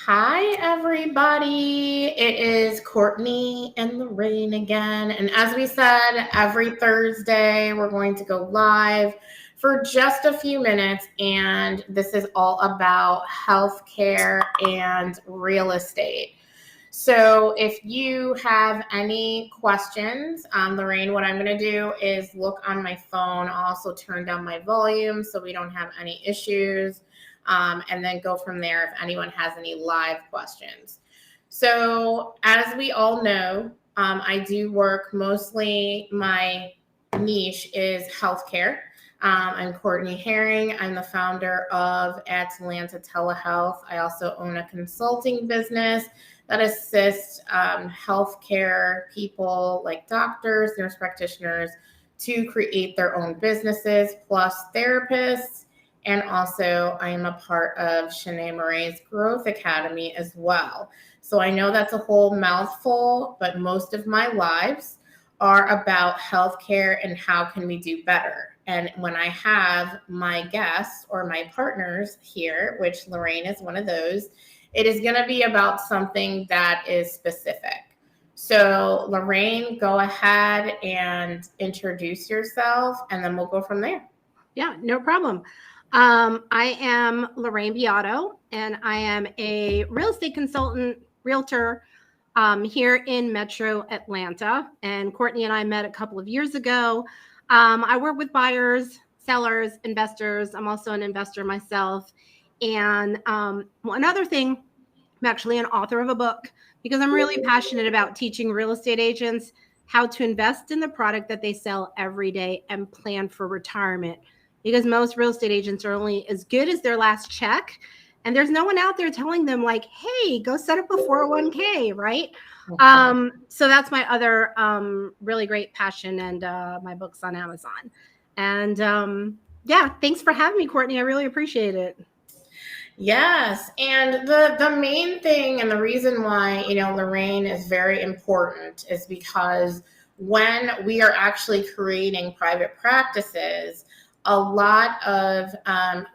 Hi, everybody. It is Courtney and Lorraine again. And as we said, every Thursday, we're going to go live for just a few minutes. And this is all about healthcare and real estate. So if you have any questions, Lorraine, what I'm going to do is look on my phone. I'll also turn down my volume so we don't have any issues, and then go from there if anyone has any live questions. So as we all know, I do work mostly, my niche is healthcare. I'm Courtney Herring. I'm the founder of Atlanta Telehealth. I also own a consulting business that assists healthcare people like doctors, nurse practitioners to create their own businesses, plus therapists. And also, I am a part of Shanae Murray's Growth Academy as well. So I know that's a whole mouthful, but most of my lives are about healthcare and how can we do better. And when I have my guests or my partners here, which Lorraine is one of those, it is going to be about something that is specific. So Lorraine, go ahead and introduce yourself, and then we'll go from there. Yeah, no problem. I am Lorraine Beato, and I am a real estate consultant, realtor here in Metro Atlanta. And Courtney and I met a couple of years ago. I work with buyers, sellers, investors. I'm also an investor myself. And one other thing, I'm actually an author of a book because I'm really passionate about teaching real estate agents how to invest in the product that they sell every day and plan for retirement. Because most real estate agents are only as good as their last check. And there's no one out there telling them like, hey, go set up a 401k, right? So that's my other really great passion, and my book's on Amazon. And yeah, thanks for having me, Courtney. I really appreciate it. Yes, and the main thing and the reason why, Lorraine is very important is because when we are actually creating private practices, a lot of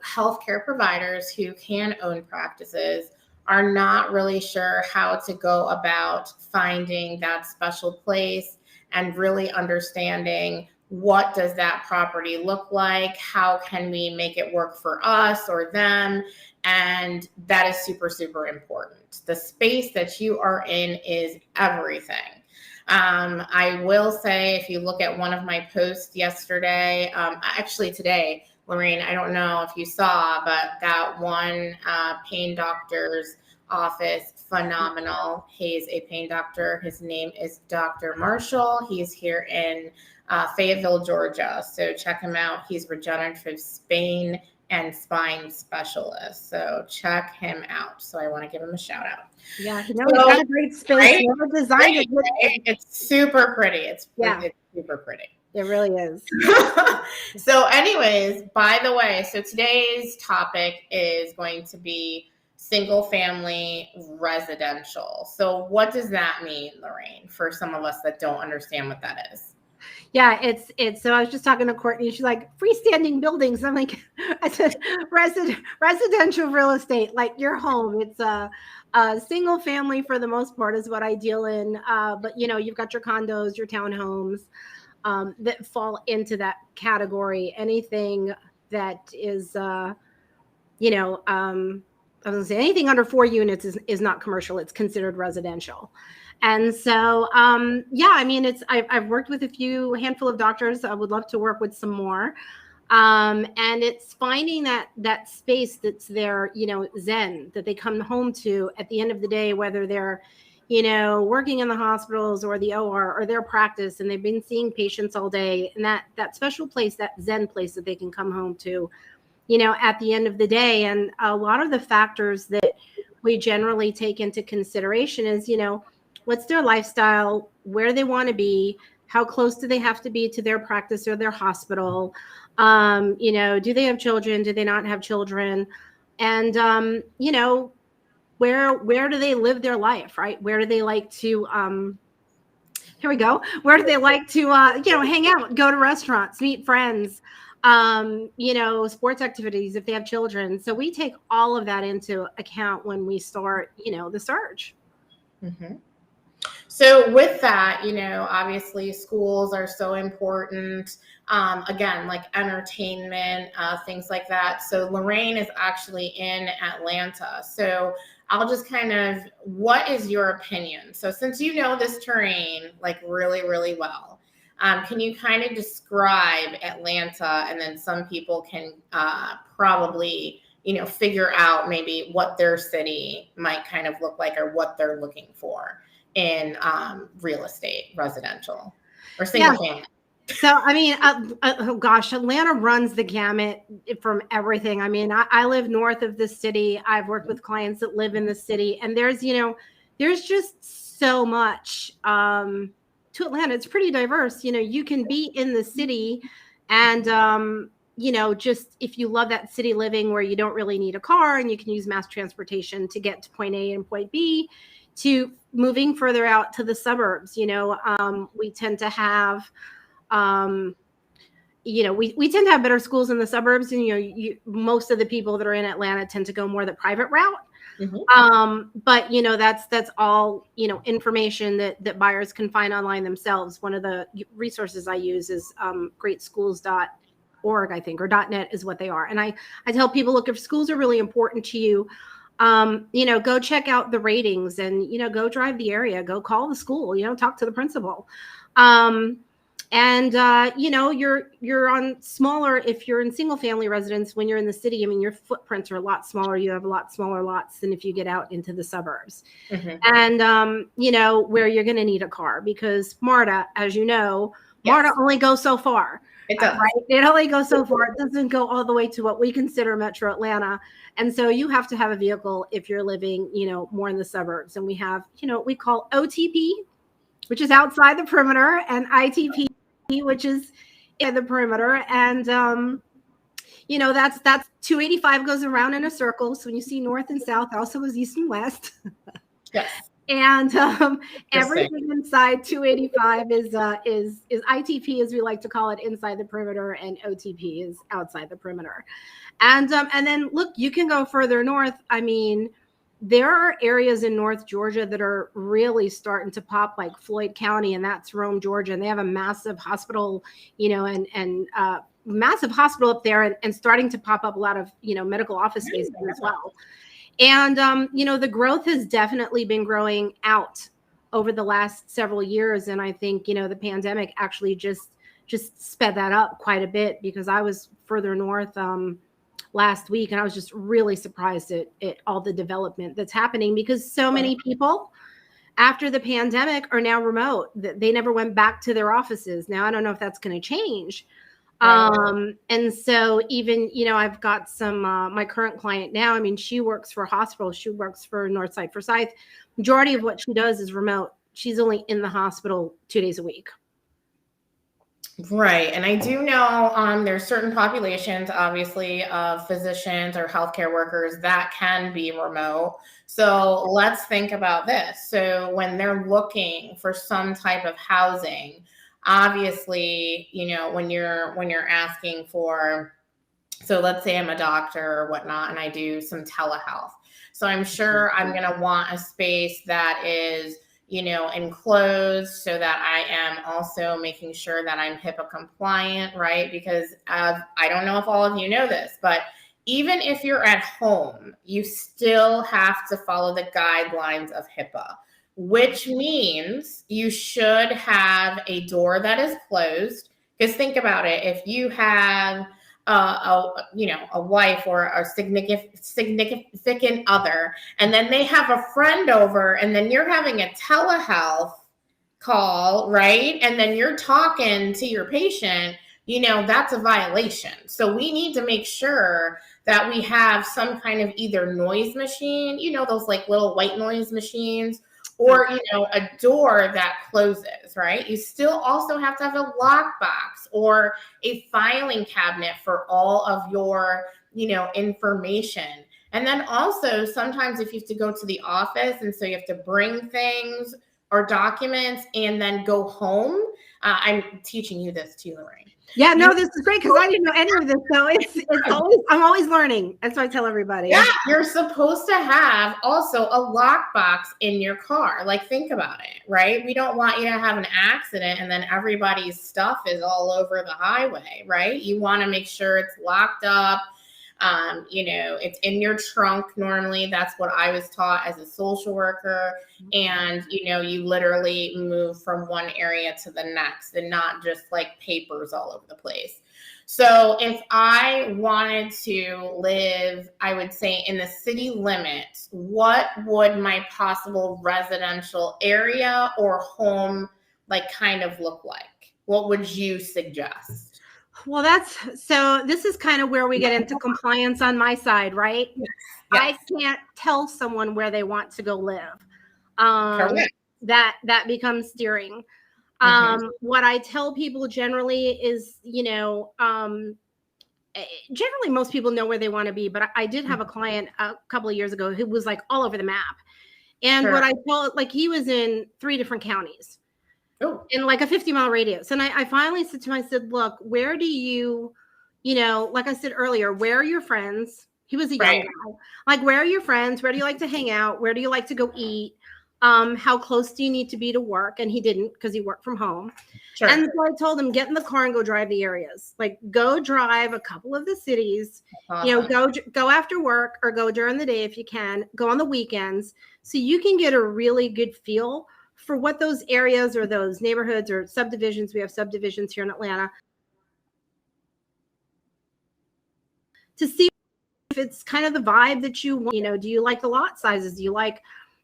healthcare providers who can own practices are not really sure how to go about finding that special place and really understanding what does that property look like, how can we make it work for us or them. And that is super, super important. The space that you are in is everything. I will say, if you look at one of my posts yesterday, actually today, Lorraine, I don't know if you saw, but that one pain doctor's office, phenomenal. He's a pain doctor. His name is Dr. Marshall. He's here in Fayetteville, Georgia. So check him out. He's regenerative Spain and spine specialist. So check him out. So I want to give him a shout out. Yeah, he's got a great space. Right? Whoever designed it. Right? It's super pretty. It's super pretty. It really is. So anyways, by the way, so today's topic is going to be single family residential. So what does that mean, Lorraine, for some of us that don't understand what that is? Yeah, it's so I was just talking to Courtney. She's like, freestanding buildings. I'm like, I said residential real estate, like your home. It's a single family for the most part is what I deal in. But you've got your condos, your townhomes that fall into that category. Anything that is, I was gonna say anything under 4 units is not commercial. It's considered residential. And so, I've worked with a handful of doctors. I would love to work with some more. And it's finding that space that's their, zen that they come home to at the end of the day, whether they're, working in the hospitals or the OR or their practice, and they've been seeing patients all day, and that special place, that zen place that they can come home to, at the end of the day. And a lot of the factors that we generally take into consideration is, what's their lifestyle, where they want to be, how close do they have to be to their practice or their hospital? Do they have children? Do they not have children? And, where do they live their life, right? Where do they like to, here we go. Where do they like to, hang out, go to restaurants, meet friends? sports activities if they have children. So we take all of that into account when we start, the search. Mm-hmm. So with that, obviously schools are so important. Again, like entertainment, things like that. So Lorraine is actually in Atlanta. So I'll just what is your opinion? So since you know this terrain like really, really well, can you kind of describe Atlanta, and then some people can probably figure out maybe what their city might kind of look like or what they're looking for in real estate, residential, or single family. So, I mean, oh gosh, Atlanta runs the gamut from everything. I mean, I live north of the city. I've worked with clients that live in the city, and there's just so much to Atlanta. It's pretty diverse. You can be in the city and, just if you love that city living where you don't really need a car and you can use mass transportation to get to point A and point B, to moving further out to the suburbs. We tend to have we tend to have better schools in the suburbs, and most of the people that are in Atlanta tend to go more the private route. Mm-hmm. But that's all information that buyers can find online themselves. One of the resources I use is greatschools.org, I think, or .net is what they are. And I tell people, look, if schools are really important to you, go check out the ratings and go drive the area, go call the school, talk to the principal. And you're on smaller, if you're in single family residence, when you're in the city, I mean, your footprints are a lot smaller. You have a lot smaller lots than if you get out into the suburbs. Mm-hmm. And, where you're going to need a car, because MARTA, as you know, yes, MARTA only goes so far. It does. Right? It only goes so far. It doesn't go all the way to what we consider Metro Atlanta. And so you have to have a vehicle if you're living, more in the suburbs. And we have, what we call OTP, which is outside the perimeter, and ITP, which is in the perimeter. And, that's 285 goes around in a circle. So when you see north and south, also goes east and west. Yes. And everything inside 285 is ITP, as we like to call it, inside the perimeter, and OTP is outside the perimeter. And then look, you can go further north. I mean, there are areas in North Georgia that are really starting to pop, like Floyd County, and that's Rome, Georgia. And they have a massive hospital, and massive hospital up there, and starting to pop up a lot of, medical office spaces as well. And, the growth has definitely been growing out over the last several years. And I think, the pandemic actually just sped that up quite a bit, because I was further north last week, and I was just really surprised at all the development that's happening, because so many people after the pandemic are now remote. They never went back to their offices. Now, I don't know if that's going to change. And so even, I've got some, my current client now, I mean, she works for a hospital. She works for Northside Forsyth. Majority of what she does is remote. She's only in the hospital 2 days a week. Right. And I do know there's certain populations, obviously, of physicians or healthcare workers that can be remote. So let's think about this. So when they're looking for some type of housing, obviously, when you're asking for, so let's say I'm a doctor or whatnot, and I do some telehealth. So I'm sure I'm going to want a space that is, enclosed, so that I am also making sure that I'm HIPAA compliant, right? Because I don't know if all of you know this, but even if you're at home, you still have to follow the guidelines of HIPAA, which means you should have a door that is closed. Because think about it, if you have a wife or a significant other, and then they have a friend over, and then you're having a telehealth call, right? And then you're talking to your patient, that's a violation. So we need to make sure that we have some kind of either noise machine, those like little white noise machines, or, a door that closes, right? You still also have to have a lockbox or a filing cabinet for all of your, information. And then also sometimes if you have to go to the office, and so you have to bring things or documents and then go home, I'm teaching you this too, Lorraine. Yeah, no, this is great because I didn't know any of this. So I'm always learning. That's what I tell everybody. Yeah, you're supposed to have also a lockbox in your car. Like, think about it, right? We don't want you to have an accident and then everybody's stuff is all over the highway, right? You want to make sure it's locked up. It's in your trunk normally. That's what I was taught as a social worker. And, you literally move from one area to the next and not just like papers all over the place. So if I wanted to live, I would say in the city limits, what would my possible residential area or home like kind of look like? What would you suggest? Well, this is kind of where we get into compliance on my side, right? Yes. I can't tell someone where they want to go live. That becomes steering. What I tell people generally is, generally most people know where they want to be, but I did have a client a couple of years ago who was like all over the map. And what I told, like, he was in 3 different counties. In like a 50-mile radius. And I finally said to him, I said, look, where do you, like I said earlier, where are your friends? He was a young guy. Like, where are your friends? Where do you like to hang out? Where do you like to go eat? How close do you need to be to work? And he didn't, because he worked from home. Sure. And so I told him, get in the car and go drive the areas. Like, go drive a couple of the cities, go after work or go during the day if you can, go on the weekends. So you can get a really good feel for what those areas or those neighborhoods or subdivisions, we have subdivisions here in Atlanta, to see if it's kind of the vibe that you want. Do you like the lot sizes? Do you like,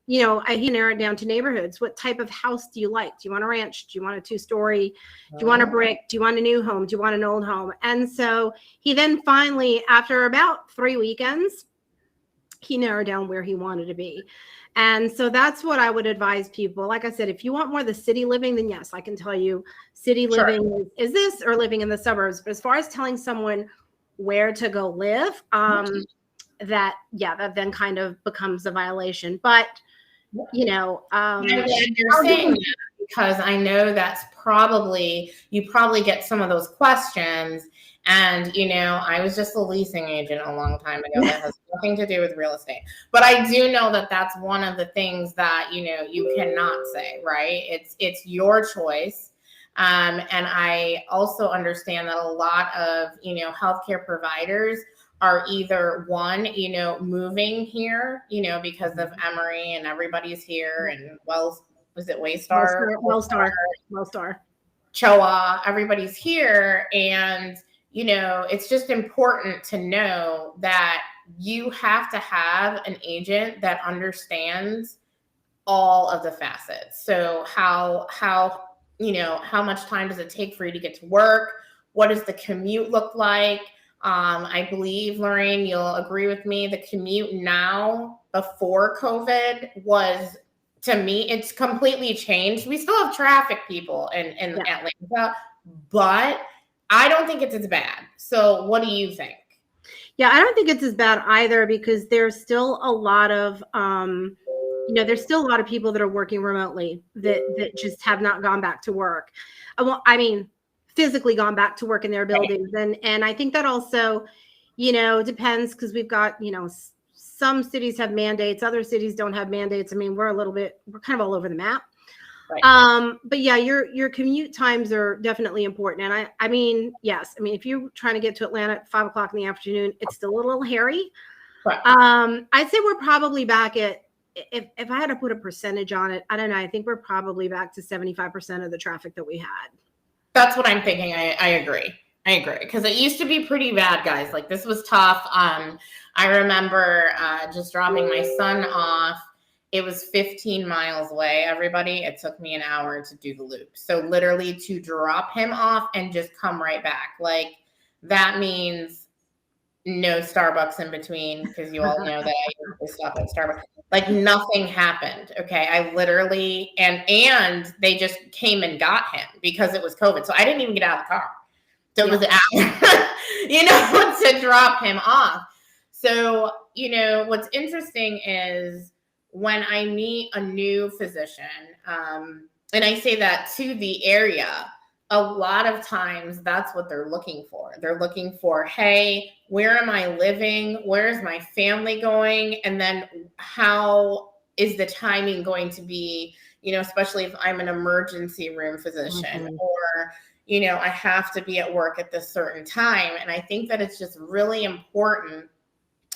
I narrow it down to neighborhoods. What type of house do you like? Do you want a ranch? Do you want a 2-story? Do you want a brick? Do you want a new home? Do you want an old home? And so he then finally, after about 3 weekends, he narrowed down where he wanted to be. And so that's what I would advise people. Like I said, if you want more of the city living, then yes, I can tell you city living is this, or living in the suburbs. But as far as telling someone where to go live, that then kind of becomes a violation. But, I'm glad you're saying that, because I know that's you probably get some of those questions. And, I was just a leasing agent a long time ago. That has nothing to do with real estate. But I do know that that's one of the things that, you cannot say, right? It's your choice. And I also understand that a lot of, healthcare providers are either one, moving here, because of Emory and everybody's here, and was it Waystar? Wellstar. Choa, everybody's here. And it's just important to know that you have to have an agent that understands all of the facets. So how much time does it take for you to get to work? What does the commute look like? I believe, Lorraine, you'll agree with me, the commute now before COVID was, to me, it's completely changed. We still have traffic, people, in Atlanta, but I don't think it's as bad. So what do you think? Yeah, I don't think it's as bad either, because there's still a lot of, there's still a lot of people that are working remotely that just have not gone back to work. Well, I mean, physically gone back to work in their buildings. And I think that also, depends, because we've got, some cities have mandates, other cities don't have mandates. I mean, we're kind of all over the map. Right. But yeah, your commute times are definitely important. And I mean, yes, I mean, if you're trying to get to Atlanta at 5 o'clock in the afternoon, it's still a little hairy. Right. I'd say we're probably back at, if I had to put a percentage on it, I don't know, I think we're probably back to 75% of the traffic that we had. That's what I'm thinking. I agree. Because it used to be pretty bad, guys. Like, this was tough. I remember just dropping my son off. It was 15 miles away, everybody. It took me an hour to do the loop. So literally to drop him off and just come right back. Like, that means no Starbucks in between, because you all know that I used to stop at Starbucks. Like, nothing happened. Okay. I literally, and they just came and got him because it was COVID. So I didn't even get out of the car. So it was an hour, to drop him off. So, what's interesting is when I meet a new physician, and I say that to the area a lot of times that's what they're looking for. They're looking for, hey, where am I living? Where is my family going? And then how is the timing going to be, especially if I'm an emergency room physician or, I have to be at work at this certain time. And I think that it's just really important.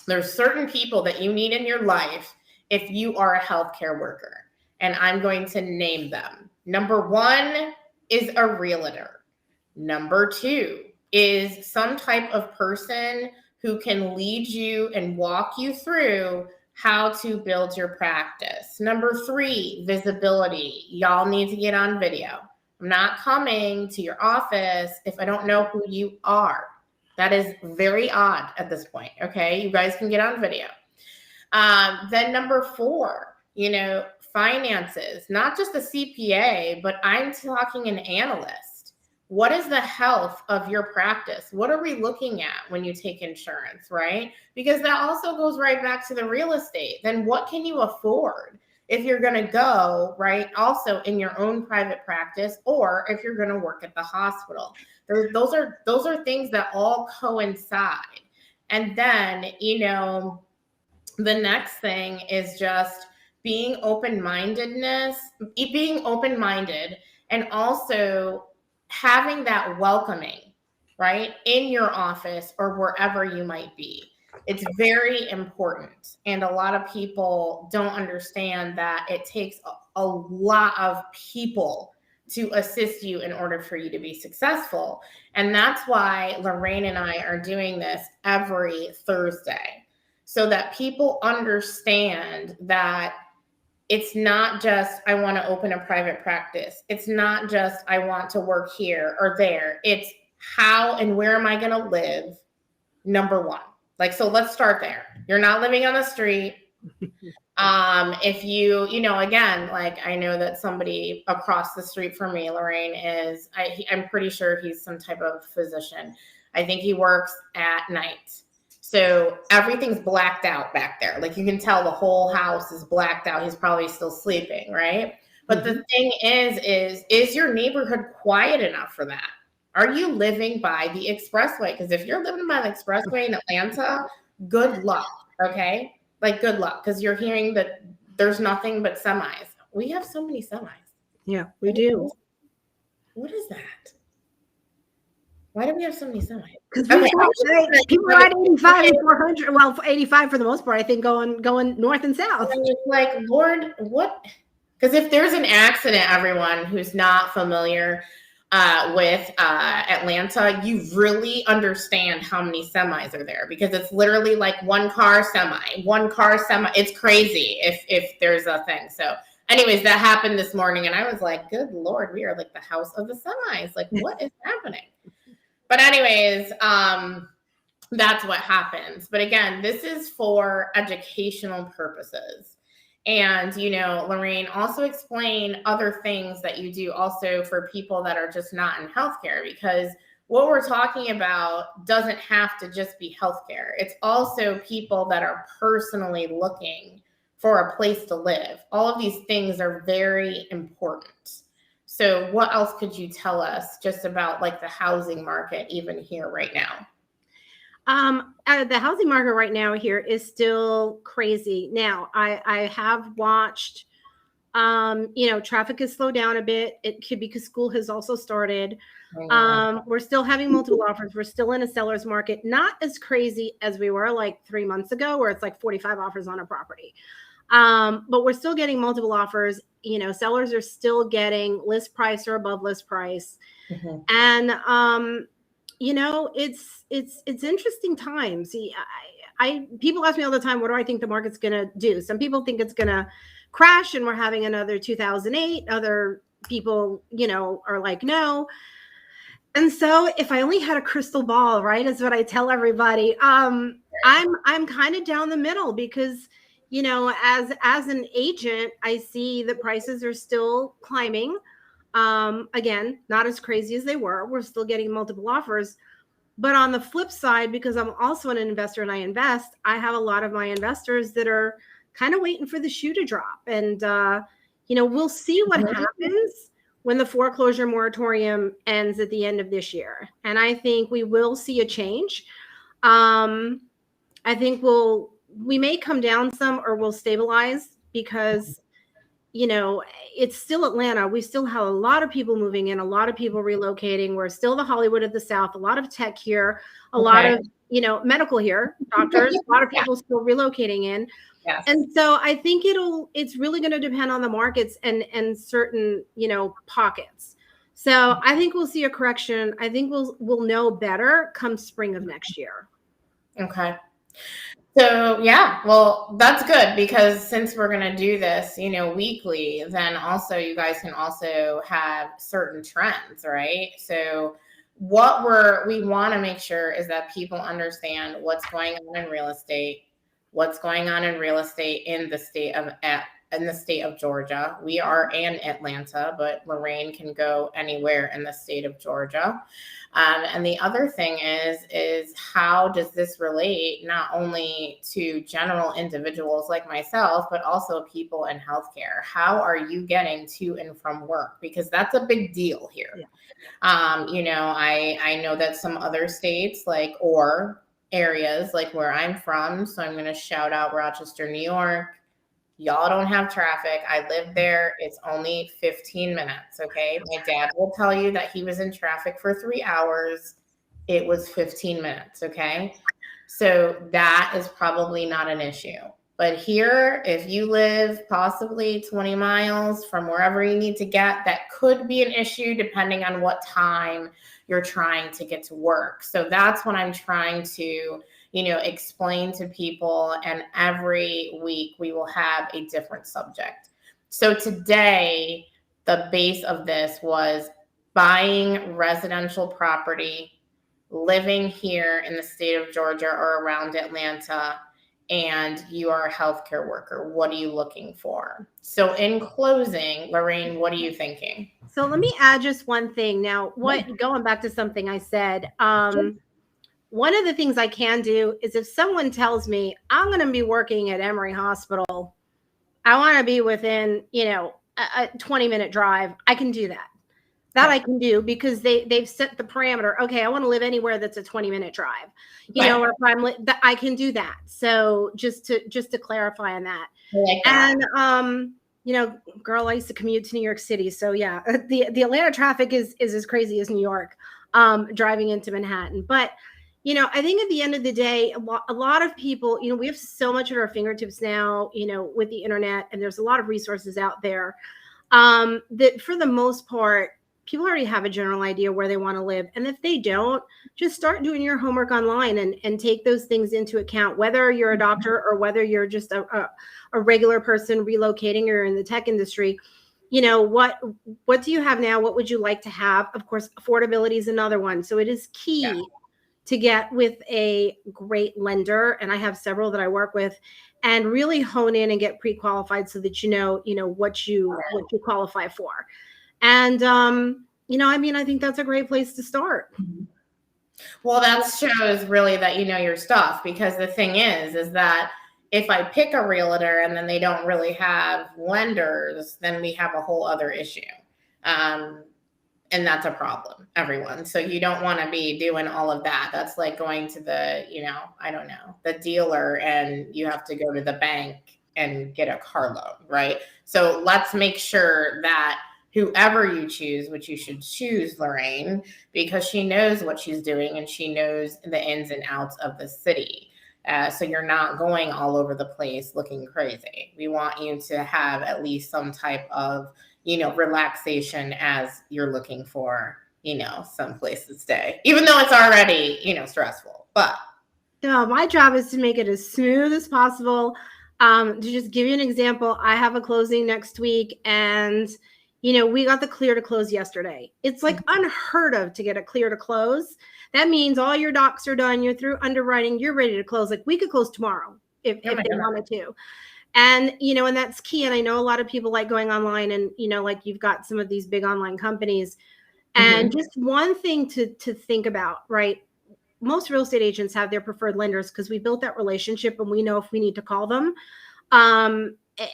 There's certain people that you need in your life if you are a healthcare worker. And I'm going to name them. Number one is a realtor. Number two is some type of person who can lead you and walk you through how to build your practice. Number three, visibility. Y'all need to get on video. I'm not coming to your office if I don't know who you are. That is very odd at this point. Okay. You guys can get on video. Then number four, finances, not just a CPA, but I'm talking an analyst. What is the health of your practice? What are we looking at when you take insurance, right? Because that also goes right back to the real estate. Then what can you afford if you're going to go, right, also in your own private practice, or if you're going to work at the hospital? Those are things that all coincide. And then, the next thing is just being open-minded, and also having that welcoming, right, in your office or wherever you might be. It's very important. And a lot of people don't understand that it takes a lot of people to assist you in order for you to be successful. And that's why Lorraine and I are doing this every Thursday, so that people understand that it's not just, I want to open a private practice. It's not just, I want to work here or there. It's how and where am I going to live? Number one. So let's start there. You're not living on the street. If you, again, I know that somebody across the street from me, Lorraine, I'm pretty sure he's some type of physician. I think he works at night. So everything's blacked out back there. You can tell the whole house is blacked out. He's probably still sleeping, right? But the thing is your neighborhood quiet enough for that? Are you living by the expressway? Because if you're living by the expressway in Atlanta, good luck, okay? Good luck, because you're hearing that there's nothing but semis. We have so many semis. Yeah, we do. What is that? Why do we have so many semis? Because people are at 85 and 400. Well, 85 for the most part, I think, going north and south. It's Lord, what? Because if there's an accident, everyone who's not familiar with Atlanta, you really understand how many semis are there, because it's literally one car semi. It's crazy if there's a thing. So anyways, that happened this morning and I was like, good Lord, we are the house of the semis. What is happening? But anyways, that's what happens. But again, this is for educational purposes. And, Lorraine, also explain other things that you do also for people that are just not in healthcare, because what we're talking about doesn't have to just be healthcare. It's also people that are personally looking for a place to live. All of these things are very important. So what else could you tell us just about the housing market even here right now? The housing market right now here is still crazy. Now, I have watched, traffic has slowed down a bit. It could be because school has also started. We're still having multiple offers. We're still in a seller's market, not as crazy as we were 3 months ago, where it's 45 offers on a property. But we're still getting multiple offers. Sellers are still getting list price or above list price. Mm-hmm. And, it's interesting times. People ask me all the time, what do I think the market's going to do? Some people think it's going to crash and we're having another 2008. Other people, are like, no. And so if I only had a crystal ball, right, is what I tell everybody. I'm kind of down the middle because, as an agent, I see that prices are still climbing. Again, not as crazy as they were. We're still getting multiple offers. But on the flip side, because I'm also an investor and I invest, I have a lot of my investors that are kind of waiting for the shoe to drop. And, we'll see what happens when the foreclosure moratorium ends at the end of this year. And I think we will see a change. I think we may come down some or we'll stabilize because, you know, it's still Atlanta. We still have a lot of people moving in, a lot of people relocating. We're still the Hollywood of the South, a lot of tech here, a lot of, you know, medical here, doctors, a lot of people still relocating in. Yes. And so I think it's really going to depend on the markets and certain, you know, pockets. So I think we'll see a correction. I think we'll know better come spring of next year. Okay. So yeah, well, that's good because since we're going to do this, you know, weekly, then also you guys can also have certain trends, right? So what we want to make sure is that people understand what's going on in real estate, what's going on in real estate in the state of Georgia. We are in Atlanta, but Lorraine can go anywhere in the state of Georgia. And the other thing is how does this relate not only to general individuals like myself, but also people in healthcare? How are you getting to and from work? Because that's a big deal here. Yeah. You know, I know that some other states or areas like where I'm from, so I'm going to shout out Rochester, New York. Y'all don't have traffic. I live there. It's only 15 minutes. Okay. My dad will tell you that he was in traffic for 3 hours. It was 15 minutes. Okay. So that is probably not an issue. But here, if you live possibly 20 miles from wherever you need to get, that could be an issue depending on what time you're trying to get to work. So that's what I'm trying to, you know, explain to people. And every week we will have a different subject. So today, the base of this was buying residential property, living here in the state of Georgia or around Atlanta, and you are a healthcare worker. What are you looking for? So in closing, Lorraine, what are you thinking? So let me add just one thing. Now, going back to something I said, one of the things I can do is if someone tells me I'm going to be working at Emory Hospital, I want to be within, you know, a 20-minute drive, I can do that. That I can do because they've set the parameter. Okay, I want to live anywhere that's a 20-minute drive. You know, or if I can do that. So just to clarify on that. Like that. And you know, girl, I used to commute to New York City. So yeah, the Atlanta traffic is as crazy as New York, driving into Manhattan. But you know, I think at the end of the day, a lot of people, you know, we have so much at our fingertips now, you know, with the internet, and there's a lot of resources out there that for the most part, people already have a general idea where they want to live. And if they don't, just start doing your homework online and take those things into account, whether you're a doctor or whether you're just a regular person relocating or in the tech industry. You know, what do you have now? What would you like to have? Of course, affordability is another one. So it is key to get with a great lender. And I have several that I work with, and really hone in and get pre-qualified so that you know what you qualify for. And, you know, I mean, I think that's a great place to start. Well, that shows really that you know your stuff, because the thing is that if I pick a realtor and then they don't really have lenders, then we have a whole other issue. And that's a problem, everyone. So you don't want to be doing all of that. That's like going to the, you know, I don't know, the dealer, and you have to go to the bank and get a car loan, right? So let's make sure that whoever you choose, which you should choose Lorraine, because she knows what she's doing and she knows the ins and outs of the city. So you're not going all over the place looking crazy. We want you to have at least some type of, you know, relaxation as you're looking for, you know, some place to stay, even though it's already, you know, stressful. But no, my job is to make it as smooth as possible. To just give you an example, I have a closing next week, and you know, we got the clear to close yesterday. It's like unheard of to get a clear to close. That means all your docs are done. You're through underwriting. You're ready to close. Like we could close tomorrow if they wanted to. And, you know, and that's key. And I know a lot of people like going online, and, you know, like you've got some of these big online companies. And just one thing to think about, right? Most real estate agents have their preferred lenders because we built that relationship and we know if we need to call them.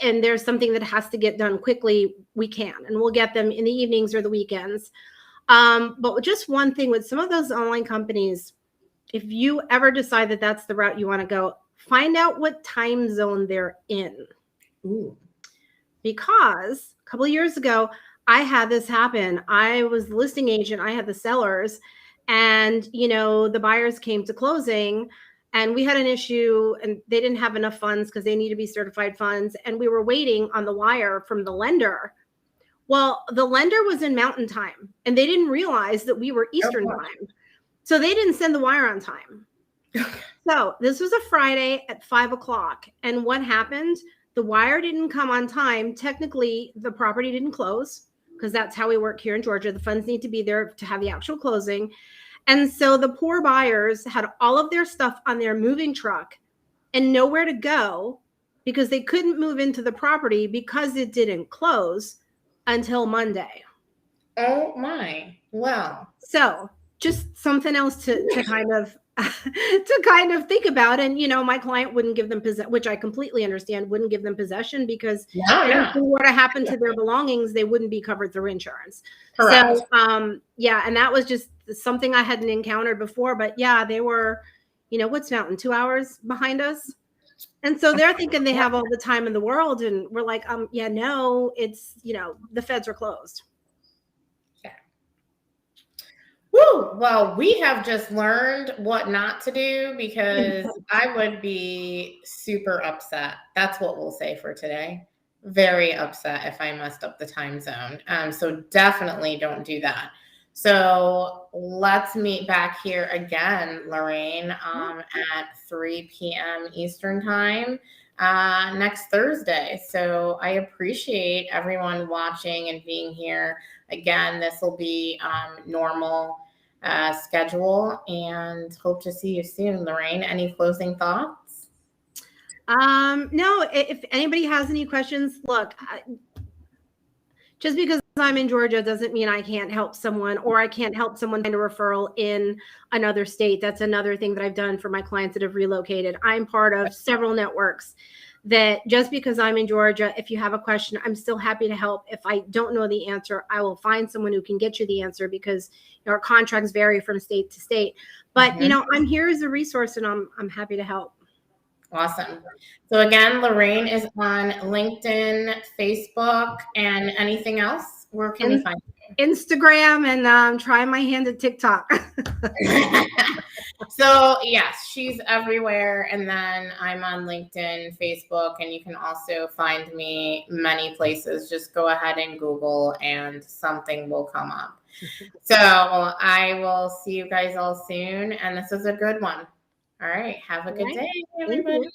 and there's something that has to get done quickly, we can, and we'll get them in the evenings or the weekends. But just one thing with some of those online companies, if you ever decide that that's the route you want to go, find out what time zone they're in. Ooh. Because a couple of years ago, I had this happen. I was the listing agent, I had the sellers, and the buyers came to closing, and we had an issue, and they didn't have enough funds because they need to be certified funds, and we were waiting on the wire from the lender. Well, the lender was in Mountain Time, and they didn't realize that we were Eastern time. So they didn't send the wire on time. So this was a Friday at 5:00. And what happened? The wire didn't come on time. Technically, the property didn't close because that's how we work here in Georgia. The funds need to be there to have the actual closing. And so the poor buyers had all of their stuff on their moving truck and nowhere to go because they couldn't move into the property because it didn't close until Monday. Oh my. Wow. So just something else to kind of think about. And my client wouldn't give them possession, which I completely understand, wouldn't give them possession because if anything were to happen to their belongings, they wouldn't be covered through insurance. Correct. So and that was just something I hadn't encountered before. But yeah, they were, what's Mountain, 2 hours behind us. And so they're thinking they have all the time in the world. And we're like, yeah, no, it's, the feds are closed. Woo! Well, we have just learned what not to do because I would be super upset. That's what we'll say for today. Very upset if I messed up the time zone. So definitely don't do that. So let's meet back here again, Lorraine, at 3 p.m. Eastern time next Thursday. So I appreciate everyone watching and being here. Again, this will be normal schedule, and hope to see you soon. Lorraine, any closing thoughts? No, if anybody has any questions, look, just because I'm in Georgia doesn't mean I can't help someone, or I can't help someone find a referral in another state. That's another thing that I've done for my clients that have relocated. I'm part of several networks that just because I'm in Georgia, if you have a question, I'm still happy to help. If I don't know the answer, I will find someone who can get you the answer because our contracts vary from state to state. But I'm here as a resource, and I'm happy to help. Awesome. So again, Lorraine is on LinkedIn, Facebook, and anything else? Where can we find you? Instagram, and trying my hand at TikTok. So yes, she's everywhere. And then I'm on LinkedIn, Facebook, and you can also find me many places. Just go ahead and Google and something will come up. So I will see you guys all soon. And this is a good one. All right. Have a good day, everybody.